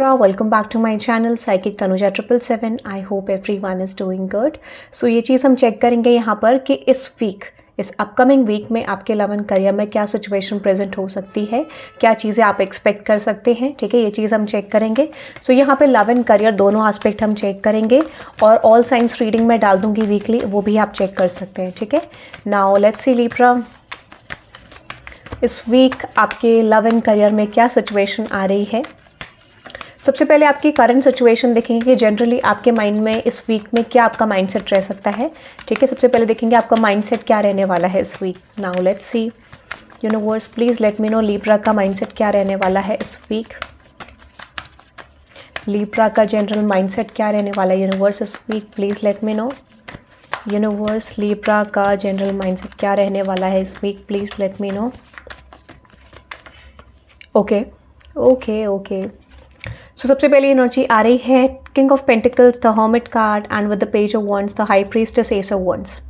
Libra, welcome back to my channel Psychic Tanuja 777. I hope everyone is doing good. So ये चीज़ हम check करेंगे यहाँ पर कि इस अपकमिंग वीक में आपके लव एंड करियर में क्या सिचुएशन प्रेजेंट हो सकती है, क्या चीज़ें आप एक्सपेक्ट कर सकते हैं. ठीक है, ये चीज़ हम चेक करेंगे. सो यहाँ पे लव एंड करियर दोनों एस्पेक्ट हम चेक करेंगे और ऑल साइंस रीडिंग में डाल दूंगी वीकली, वो भी आप चेक कर सकते हैं. ठीक है, नाउ लेट्स सी लिब्रा, इस वीक आपके लव एंड करियर में क्या सिचुएशन आ रही है. सबसे पहले आपकी करंट सिचुएशन देखेंगे कि जनरली आपके माइंड में इस वीक में क्या आपका माइंडसेट रह सकता है. ठीक है, सबसे पहले देखेंगे आपका माइंडसेट क्या रहने वाला है इस week. Now let's see universe, please let me know Libra का माइंडसेट क्या रहने वाला है इस वीक. लिब्रा का जनरल माइंडसेट क्या रहने वाला है यूनिवर्स इस week, please let me know. Universe, Libra का जनरल माइंडसेट क्या रहने वाला है इस week, please let me know. Okay okay okay, so सबसे पहले एनर्जी आ रही है king of pentacles, the hermit card and with the page of wands, the high priestess, ace of wands.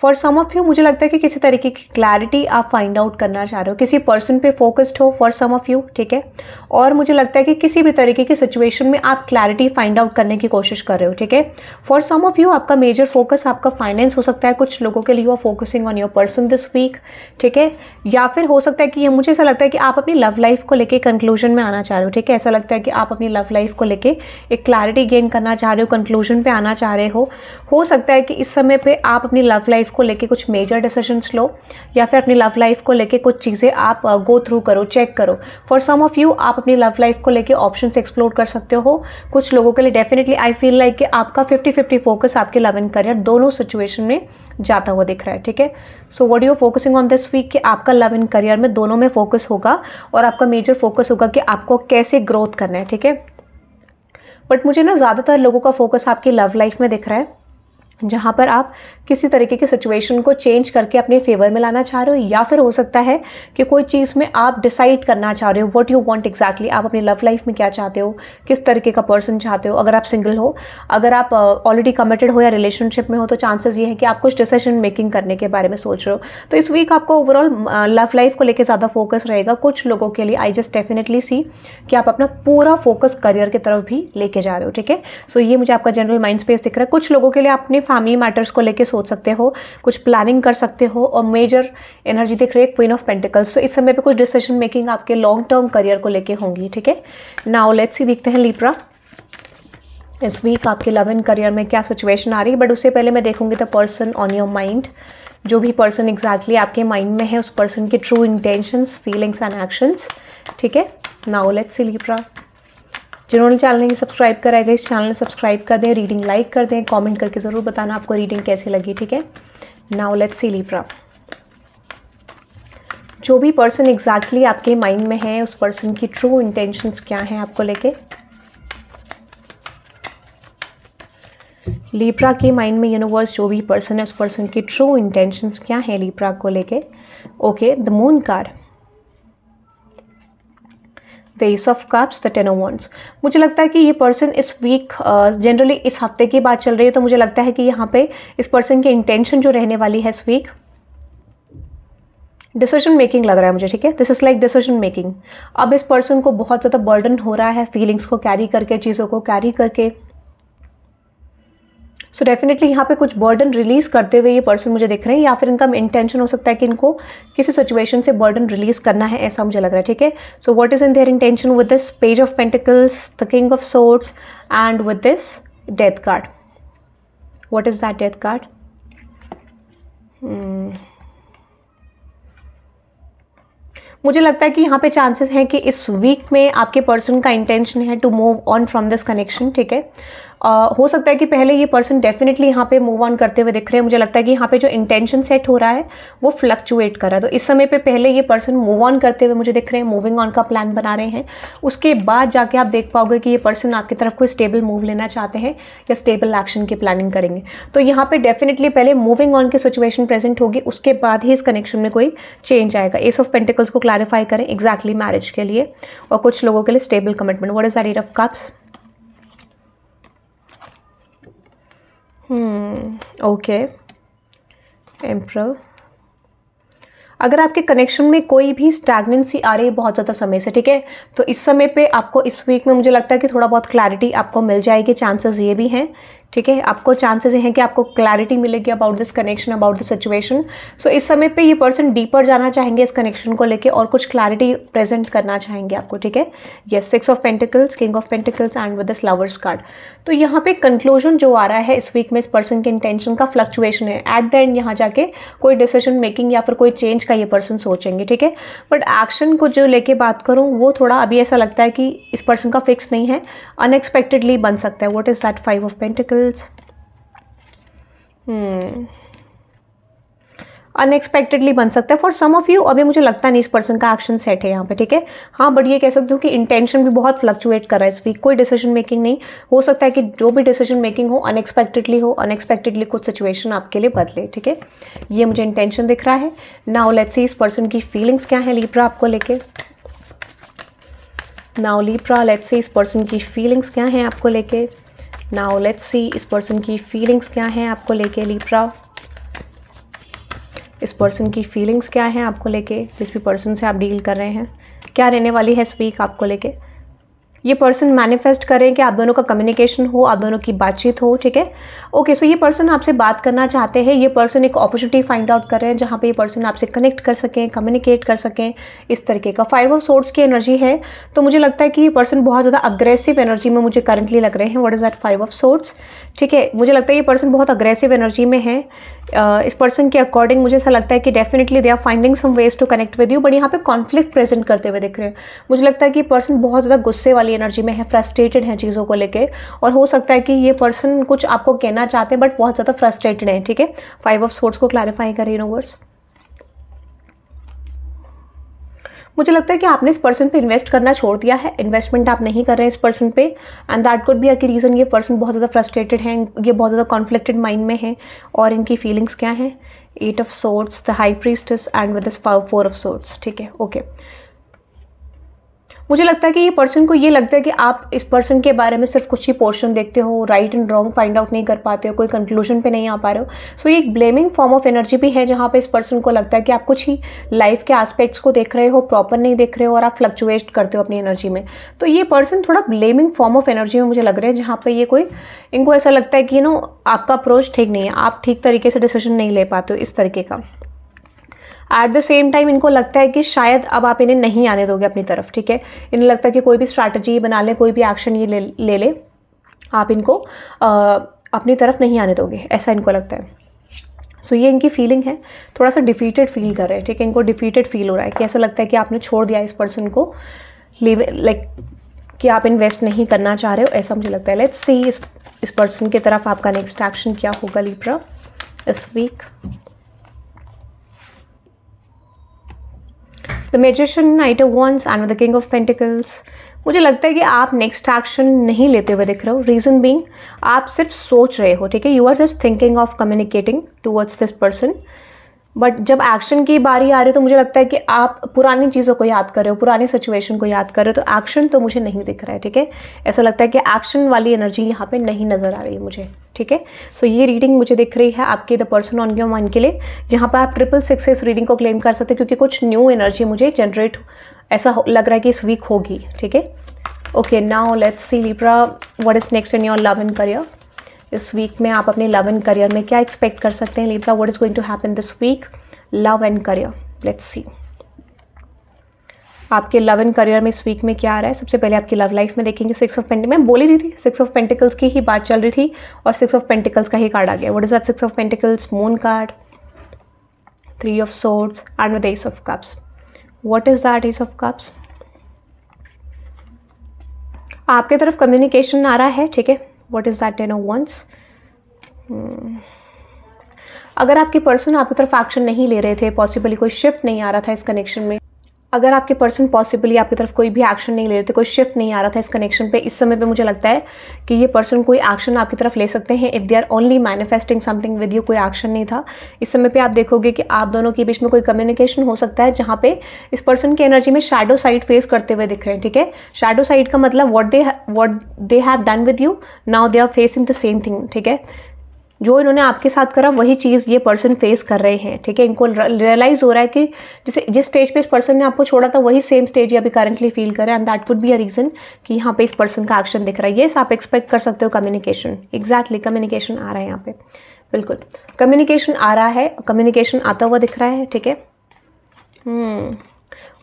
For some of you मुझे लगता है कि किसी तरीके की क्लैरिटी आप फाइंड आउट करना चाह रहे हो, किसी पर्सन पे फोकस्ड हो फॉर सम ऑफ यू. ठीक है, और मुझे लगता है कि किसी भी तरीके की सिचुएशन में आप क्लैरिटी फाइंड आउट करने की कोशिश कर रहे हो. ठीक है, फॉर सम ऑफ यू आपका मेजर फोकस आपका फाइनेंस हो सकता है, कुछ लोगों के लिए you are focusing on your person this week. ठीक है, या फिर हो सकता है कि मुझे ऐसा लगता है कि आप अपनी लव लाइफ को लेके कंक्लूजन में आना चाह रहे हो. ठीक है, ऐसा लगता है कि आप अपनी लव लाइफ को लेके एक क्लैरिटी गेन करना चाह रहे हो, कंक्लूजन पे आना चाह रहे हो. हो सकता है कि इस समय पे आप अपनी लव लाइफ को लेके कुछ मेजर डिसीजंस लो, या फिर अपनी लव लाइफ को लेके कुछ चीज़ें आप गो थ्रू करो, चेक करो. फॉर सम ऑफ यू आप अपनी लव लाइफ को लेके ऑप्शंस एक्सप्लोर कर सकते हो. कुछ लोगों के लिए डेफिनेटली आई फील लाइक कि आपका 50-50 फोकस आपके लव एंड करियर दोनों सिचुएशन में जाता हुआ दिख रहा है. ठीक है, so what you focusing on this week कि आपका लव एंड करियर में दोनों में फोकस होगा और आपका मेजर फोकस होगा कि आपको कैसे ग्रोथ करना है. ठीक है, बट मुझे ना ज़्यादातर लोगों का फोकस आपकी लव लाइफ में दिख रहा है, जहाँ पर आप किसी तरीके की सिचुएशन को चेंज करके अपने फेवर में लाना चाह रहे हो, या फिर हो सकता है कि कोई चीज़ में आप डिसाइड करना चाह रहे हो व्हाट यू वांट एग्जैक्टली. आप अपनी लव लाइफ में क्या चाहते हो, किस तरीके का पर्सन चाहते हो. अगर आप सिंगल हो, अगर आप ऑलरेडी कमिटेड हो या रिलेशनशिप में हो, तो चांसेस ये है कि आप कुछ डिसीजन मेकिंग करने के बारे में सोच रहे हो. तो इस वीक आपको ओवरऑल लव लाइफ को लेकर ज़्यादा फोकस रहेगा. कुछ लोगों के लिए आई जस्ट डेफिनेटली सी कि आप अपना पूरा फोकस करियर की तरफ भी लेके जा रहे हो. ठीक है, सो ये मुझे आपका जनरल माइंड स्पेस दिख रहा है. कुछ लोगों के लिए आप अपने फैमिली मैटर्स को लेके सोच सकते हो, कुछ प्लानिंग कर सकते हो, और मेजर एनर्जी दिख रही है क्वीन ऑफ पेंटिकल्स. तो इस समय पे कुछ डिसीजन मेकिंग आपके लॉन्ग टर्म करियर को लेके होंगी. ठीक है, नाउ लेट्स सी देखते हैं लिब्रा इस वीक आपके लव एंड करियर में क्या सिचुएशन आ रही है. बट उससे पहले मैं देखूंगी the person on your mind. जो भी पर्सन एग्जैक्टली आपके माइंड में है, उस पर्सन के true intentions, feelings and actions. ठीक है, नाउ लेट्स सी लिब्रा. जिन्होंने चैनल नहीं सब्सक्राइब करा है इस चैनल सब्सक्राइब कर दें, रीडिंग लाइक कर दें, कमेंट करके ज़रूर बताना आपको रीडिंग कैसी लगी. ठीक है, नाउ लेट्स सी लिब्रा. जो भी पर्सन एग्जैक्टली आपके माइंड में है, उस पर्सन की ट्रू इंटेंशंस क्या हैं आपको लेके. लिब्रा के माइंड में यूनिवर्स जो भी पर्सन है, उस पर्सन की ट्रू इंटेंशंस क्या है लिब्रा को लेके. Okay, the moon card, the S of cups, the ten of wands. मुझे लगता है कि ये पर्सन इस वीक जनरली इस हफ्ते की बात चल रही है, तो मुझे लगता है कि यहाँ पे इस पर्सन की इंटेंशन जो रहने वाली है इस वीक, डिसीजन मेकिंग लग रहा है मुझे. ठीक है, this is like decision making. अब इस पर्सन को बहुत ज़्यादा बर्डन हो रहा है फीलिंग्स को कैरी करके, चीज़ों को कैरी करके. सो डेफिनेटली यहाँ पे कुछ बर्डन रिलीज करते हुए ये पर्सन मुझे दिख रहे हैं, या फिर इनका इंटेंशन हो सकता है कि इनको किसी सिचुएशन से बर्डन रिलीज करना है, ऐसा मुझे लग रहा है. ठीक है, so what is in their intention with this page of pentacles, the king of swords and with this death card. What is that death card. मुझे लगता है कि यहाँ पे चांसेस हैं कि इस वीक में आपके पर्सन का इंटेंशन है to move on from this connection. ठीक है, हो सकता है कि पहले ये पर्सन डेफिनेटली यहाँ पे मूव ऑन करते हुए दिख रहे हैं. मुझे लगता है कि यहाँ पे जो इंटेंशन सेट हो रहा है वो फ्लक्चुएट कर रहा है. तो इस समय पे पहले ये पर्सन मूव ऑन करते हुए मुझे दिख रहे हैं, मूविंग ऑन का प्लान बना रहे हैं. उसके बाद जाके आप देख पाओगे कि ये पर्सन आपकी तरफ कोई स्टेबल मूव लेना चाहते हैं या स्टेबल एक्शन की प्लानिंग करेंगे. तो यहाँ पे डेफिनेटली पहले मूविंग ऑन की सिचुएशन प्रेजेंट होगी, उसके बाद ही इस कनेक्शन में कोई चेंज आएगा. एस ऑफ पेंटिकल्स को क्लैरिफाई करें एग्जैक्टली मैरिज के लिए, और कुछ लोगों के लिए stable commitment. What is the eight of cups. Okay, emperor. अगर आपके कनेक्शन में कोई भी स्टैग्नेंसी आ रही है बहुत ज़्यादा समय से, ठीक है, तो इस समय पे आपको इस वीक में मुझे लगता है कि थोड़ा बहुत क्लैरिटी आपको मिल जाएगी, चांसेस ये भी हैं, ठीक है, आपको चांसेस ये हैं कि आपको क्लैरिटी मिलेगी about this connection, about the situation. So इस समय पे ये पर्सन डीपर जाना चाहेंगे इस कनेक्शन को लेके और कुछ क्लैरिटी प्रेजेंट करना चाहेंगे आपको, ठीक है। Yes, 6 of pentacles, king of pentacles and with this lovers card. तो यहाँ पे कंक्लूजन जो आ रहा है इस वीक में इस पर्सन के इंटेंशन का फ्लक्चुएशन है। एट द एंड यहाँ जाके कोई डिसीजन मेकिंग या फिर कोई चेंज का ये पर्सन सोचेंगे, ठीक है। बट एक्शन को जो लेके बात करूँ वो थोड़ा अभी ऐसा लगता है कि इस पर्सन का फिक्स नहीं है, अनएक्सपेक्टेडली बन सकता है। What is that? 5 of pentacles. Unexpectedly बन सकता है फॉर सम ऑफ यू। अभी मुझे लगता नहीं इस पर्सन का एक्शन सेट है यहाँ पे, ठीक है। हाँ, बट ये कह सकती हूँ कि इंटेंशन भी बहुत फ्लक्चुएट कर रहा है इस वीक। कोई डिसीजन मेकिंग नहीं हो सकता है कि जो भी डिसीजन मेकिंग हो अनएक्सपेक्टेडली हो, अनएक्सपेक्टेडली कुछ सिचुएशन आपके लिए बदले, ठीक है। ये मुझे इंटेंशन दिख रहा है। नाउ लेट्स सी इस पर्सन की फीलिंग्स क्या है लिब्रा आपको लेके। नाउ लिब्रा, लेट्स सी इस पर्सन की फीलिंग्स क्या हैं आपको लेके। नाउ लेट्स सी इस पर्सन की फीलिंग्स क्या हैं आपको लेके लिब्रा। इस पर्सन की फीलिंग्स क्या हैं आपको लेके, जिस भी पर्सन से आप डील कर रहे हैं, क्या रहने वाली है इस वीक आपको लेके। ये पर्सन मैनिफेस्ट करें कि आप दोनों का कम्युनिकेशन हो, आप दोनों की बातचीत हो, ठीक है। ओके, सो ये पर्सन आपसे बात करना चाहते हैं। ये पर्सन एक अपॉर्चुनिटी फाइंड आउट कर रहे हैं जहाँ पे ये पर्सन आपसे कनेक्ट कर सकें, कम्युनिकेट कर सकें, इस तरीके का। 5 ऑफ सोर्ड्स की एनर्जी है, तो मुझे लगता है कि ये पर्सन बहुत ज़्यादा अग्रेसिव एनर्जी में मुझे करंटली लग रहे हैं। What is that? 5 of swords, ठीक है। मुझे लगता है ये पर्सन बहुत अग्रेसिव एनर्जी में है। इस पर्सन के अकॉर्डिंग मुझे ऐसा लगता है कि definitely they are finding some ways to connect with you, but यहाँ पे कॉन्फ्लिक्ट प्रेजेंट करते हुए दिख रहे हैं। मुझे लगता है कि ये पर्सन बहुत ज़्यादा गुस्से वाली एनर्जी में है, फ्रस्ट्रेटेड है चीज़ों को लेके, और हो सकता है कि ये पर्सन कुछ आपको कहना चाहते हैं बट बहुत ज़्यादा फ्रस्ट्रेटेड है, ठीक है। 5 ऑफ सोर्ड्स को क्लैरिफाई करें यूनिवर्स। मुझे लगता है कि आपने इस पर्सन पे इन्वेस्ट करना छोड़ दिया है, इन्वेस्टमेंट आप नहीं कर रहे हैं इस पर्सन पे, and that could be a reason ये पर्सन बहुत ज़्यादा फ्रस्ट्रेटेड हैं, ये बहुत ज़्यादा कॉन्फ्लिक्टेड माइंड में है। और इनकी फीलिंग्स क्या हैं? 8 of swords, the high priestess and with this 4 of swords, ठीक है। ओके, मुझे लगता है कि ये पर्सन को ये लगता है कि आप इस पर्सन के बारे में सिर्फ कुछ ही पोर्शन देखते हो, right and wrong find out नहीं कर पाते हो, कोई कंक्लूजन पे नहीं आ पा रहे हो। सो ये एक ब्लेमिंग फॉर्म ऑफ एनर्जी भी है जहाँ पे इस पर्सन को लगता है कि आप कुछ ही लाइफ के एस्पेक्ट्स को देख रहे हो, प्रॉपर नहीं देख रहे हो, और आप फ्लक्चुएट करते हो अपनी एनर्जी में। तो ये पर्सन थोड़ा ब्लेमिंग फॉर्म ऑफ एनर्जी में मुझे लग रहे हैं, जहाँ पे ये कोई, इनको ऐसा लगता है कि आपका अप्रोच ठीक नहीं है, आप ठीक तरीके से डिसीजन नहीं ले पाते हो, इस तरीके का। एट द सेम टाइम इनको लगता है कि शायद अब आप इन्हें नहीं आने दोगे अपनी तरफ, ठीक है। इन्हें लगता है कि कोई भी स्ट्रैटेजी बना ले, कोई भी एक्शन ये ले ले, आप इनको अपनी तरफ नहीं आने दोगे, ऐसा इनको लगता है। सो ये इनकी फीलिंग है, थोड़ा सा डिफीटेड फील कर रहे हैं, ठीक है। इनको डिफीटेड फील हो रहा है कि ऐसा लगता है कि आपने छोड़ दिया इस पर्सन को, लाइक कि आप इन्वेस्ट नहीं करना चाह रहे हो, ऐसा मुझे लगता है। लेट्स सी इस पर्सन की तरफ आपका नेक्स्ट एक्शन क्या होगा लिब्रा इस week. The magician, knight of wands and the king of pentacles. मुझे लगता है कि आप नेक्स्ट एक्शन नहीं लेते हुए दिख रहे हो। रीज़न बीइंग, आप सिर्फ सोच रहे हो, ठीक है। You are just thinking of communicating towards this person, but जब एक्शन की बारी आ रही है तो मुझे लगता है कि आप पुरानी चीज़ों को याद कर रहे हो, पुरानी सिचुएशन को याद कर रहे हो। तो एक्शन तो मुझे नहीं दिख रहा है, ठीक है। ऐसा लगता है कि एक्शन वाली एनर्जी यहाँ पे नहीं नज़र आ रही है मुझे, ठीक है। सो ये रीडिंग मुझे दिख रही है आपके the person on your mind के लिए। यहाँ पर आप 666 इस रीडिंग को क्लेम कर सकते हैं, क्योंकि कुछ न्यू एनर्जी मुझे जनरेट ऐसा लग रहा है कि इस वीक होगी, ठीक है। Okay, now let's C Libra, what is next in your love and career. इस वीक में आप अपने लव एंड करियर में क्या एक्सपेक्ट कर सकते हैं Libra? What is going to happen this week, love and career. Let's see आपके लव एंड करियर में इस वीक में क्या आ रहा है। सबसे पहले आपकी लव लाइफ में देखेंगे 6 ऑफ पेंटिकल्स। मैं बोल ही रही थी 6 ऑफ पेंटिकल्स की ही बात चल रही थी और 6 ऑफ पेंटिकल्स का ही कार्ड आ गया। What is that 6 of pentacles? Moon card, 3 of swords and with S of cups. What is that S of cups? आपके तरफ कम्युनिकेशन आ रहा है, ठीक है। What is that 10 of wands? अगर आपके पर्सन आपकी तरफ एक्शन नहीं ले रहे थे, पॉसिबली कोई शिफ्ट नहीं आ रहा था इस कनेक्शन में, अगर आपके पर्सन पॉसिबली आपकी तरफ कोई भी एक्शन नहीं ले रहे थे, कोई शिफ्ट नहीं आ रहा था इस कनेक्शन पे, इस समय पे मुझे लगता है कि ये पर्सन कोई एक्शन आपकी तरफ ले सकते हैं। If they are only manifesting something with you, कोई एक्शन नहीं था इस समय पे, आप देखोगे कि आप दोनों के बीच में कोई कम्युनिकेशन हो सकता है जहाँ पे इस पर्सन की एनर्जी में शैडो साइड फेस करते हुए दिख रहे हैं, ठीक है। शैडो साइड का मतलब what they have done with you, now they are facing the same thing, ठीक है। जो इन्होंने आपके साथ करा वही चीज़ ये पर्सन फेस कर रहे हैं, ठीक है। इनको रियलाइज़ हो रहा है कि जिस स्टेज पे इस पर्सन ने आपको छोड़ा था वही सेम स्टेज ये अभी करंटली फील कर रहे हैं, and that would be a reason कि यहाँ पे इस पर्सन का एक्शन दिख रहा है। येस, आप एक्सपेक्ट कर सकते हो कम्युनिकेशन, एग्जैक्टली कम्युनिकेशन आ रहा है यहाँ पे, बिल्कुल कम्युनिकेशन आ रहा है, कम्युनिकेशन आता हुआ दिख रहा है, ठीक है।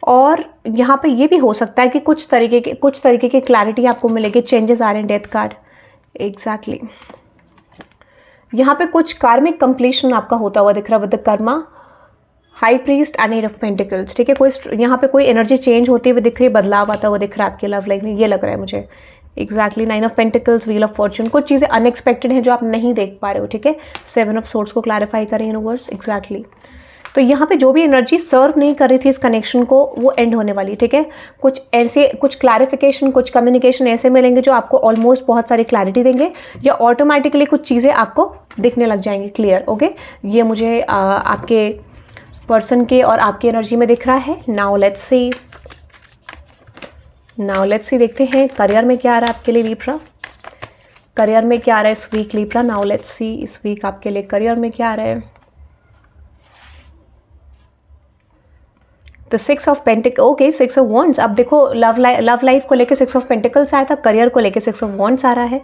और यहाँ पे ये भी हो सकता है कि कुछ तरीके की क्लैरिटी आपको मिलेगी, चेंजेस आ रहे हैं, डेथ कार्ड, एग्जैक्टली यहाँ पे कुछ कार्मिक कंप्लीशन आपका होता हुआ दिख रहा है with the karma, high priest and eight of pentacles, ठीक है। कोई यहाँ पे कोई एनर्जी चेंज होती हुई दिख रही है, बदलाव आता हुआ दिख रहा है आपके लव लाइफ में, ये लग रहा है मुझे, exactly. 9 of pentacles, wheel of Fortune, कुछ चीज़ें अनएक्सपेक्टेड हैं जो आप नहीं देख पा रहे हो, ठीक है। 7 ऑफ सोर्ड्स को क्लैरिफाई करें यूनिवर्स, एग्जैक्टली। तो यहाँ पे जो भी एनर्जी सर्व नहीं कर रही थी इस कनेक्शन को, वो एंड होने वाली, ठीक है। कुछ क्लैरिफिकेशन, कुछ कम्युनिकेशन ऐसे मिलेंगे जो आपको ऑलमोस्ट बहुत सारी क्लैरिटी देंगे, या ऑटोमेटिकली कुछ चीज़ें आपको दिखने लग जाएंगी क्लियर, ओके। ये मुझे आपके पर्सन के और आपकी एनर्जी में दिख रहा है। नाउ लेट्स सी देखते हैं करियर में क्या आ रहा है आपके लिए लिब्रा, करियर में क्या आ रहा है इस week Libra. Now let's see इस वीक आपके लिए करियर में क्या आ रहा है। The 6 of pentacle, okay 6 of wands. अब देखो लव लाइफ को लेके 6 ऑफ पेंटिकल्स आया था, करियर को लेके 6 ऑफ वॉन्ड्स आ रहा है।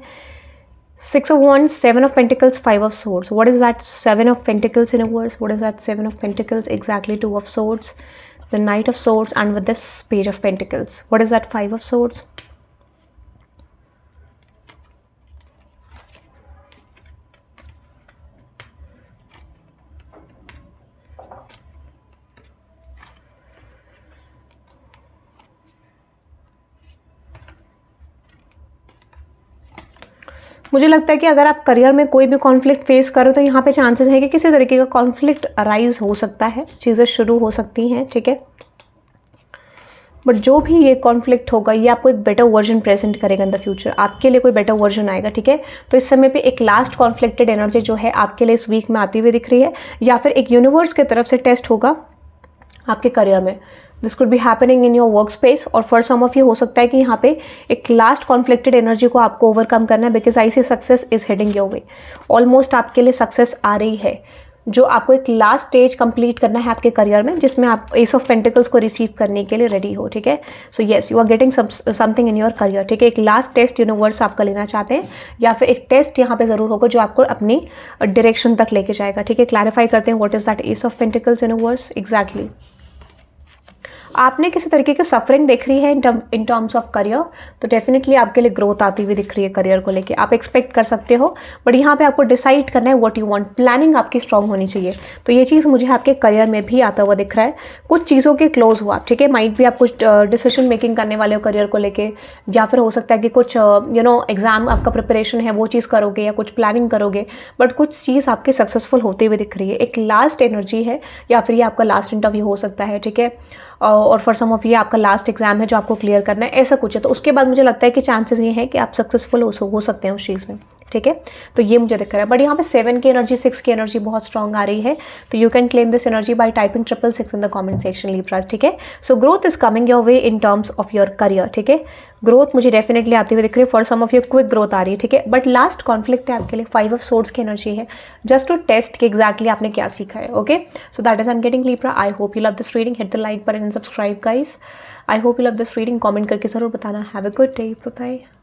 6 of wands, 7 of pentacles, 5 of swords. What is that 7 of pentacles in a verse? What is that 7 of pentacles? Exactly 2 of swords, the knight of swords, and with this page of pentacles. What is that 5 of swords? मुझे लगता है कि अगर आप career में कोई भी conflict face करो तो यहाँ पे चांसेस है कि किसी तरीके का कॉन्फ्लिक्ट अराइज हो सकता है, चीज़ें शुरू हो सकती हैं, ठीक है। बट जो भी ये कॉन्फ्लिक्ट होगा ये आपको एक बेटर वर्जन प्रेजेंट करेगा इन द फ्यूचर, आपके लिए कोई बेटर वर्जन आएगा, ठीक है। तो इस समय पे एक लास्ट कॉन्फ्लिक्टेड एनर्जी जो है आपके लिए इस वीक में आती हुई दिख रही है, या फिर एक यूनिवर्स की तरफ से टेस्ट होगा आपके करियर में। This could be happening in your work space, और फॉर सम ऑफ यू हो सकता है कि यहाँ पे एक लास्ट कॉन्फ्लिक्टेड एनर्जी को आपको ओवरकम करना है, because I see success is heading your way. Almost आपके लिए सक्सेस आ रही है, जो आपको एक लास्ट स्टेज कंप्लीट करना है आपके करियर में, जिसमें आप एस ऑफ पेंटिकल्स को रिसीव करने के लिए रेडी हो, ठीक है। So yes, you are getting something in your career, ठीक है। एक लास्ट टेस्ट यूनिवर्स आपका लेना चाहते हैं, या फिर एक टेस्ट यहाँ पे जरूर होगा जो आपको अपनी डायरेक्शन तक लेके जाएगा, ठीक है। क्लैरिफाई करते हैं what is that S of pentacles universe, exactly. आपने किसी तरीके की सफरिंग देख रही है इन टर्म्स ऑफ करियर, तो डेफिनेटली आपके लिए ग्रोथ आती हुई दिख रही है करियर को लेके, आप एक्सपेक्ट कर सकते हो। बट यहाँ पे आपको डिसाइड करना है व्हाट यू वांट, प्लानिंग आपकी स्ट्रांग होनी चाहिए। तो ये चीज़ मुझे आपके करियर में भी आता हुआ दिख रहा है। कुछ चीज़ों के क्लोज हुआ, ठीक है। माइट भी आप कुछ डिसीजन मेकिंग करने वाले हो करियर को लेके, या फिर हो सकता है कि कुछ एग्जाम आपका प्रिपरेशन है वो चीज़ करोगे, या कुछ प्लानिंग करोगे, बट कुछ चीज़ आपकी सक्सेसफुल होते हुए दिख रही है। एक लास्ट एनर्जी है, या फिर ये आपका लास्ट इंटरव्यू हो सकता है, ठीक है। और फॉर सम ऑफ ये आपका लास्ट एग्जाम है जो आपको क्लियर करना है, ऐसा कुछ है। तो उसके बाद मुझे लगता है कि चांसेस ये हैं कि आप सक्सेसफुल हो सकते हैं उस चीज़ में, ठीक है। तो ये मुझे दिख रहा है। बट यहाँ पे 7 की एनर्जी, 6 की एनर्जी बहुत स्ट्रांग आ रही है। तो you can claim this energy by typing 666 in the comment section Libra, ठीक है। So growth is coming your way in terms of your career, ठीक है। ग्रोथ मुझे डेफिनेटली आती हुई दिख रही है, for some of your quick growth आ रही है, ठीक है। बट लास्ट कॉन्फ्लिक्ट है आपके लिए 5 ऑफ सोर्ड्स की एनर्जी है, जस्ट टू टेस्ट कि एग्जैक्टली आपने क्या सीखा है, okay. So that is I am getting Libra. I hope you love this reading, hit the like button and subscribe guys. I hope you love this reading, comment करके जरूर बताना। Have a good day, bye bye.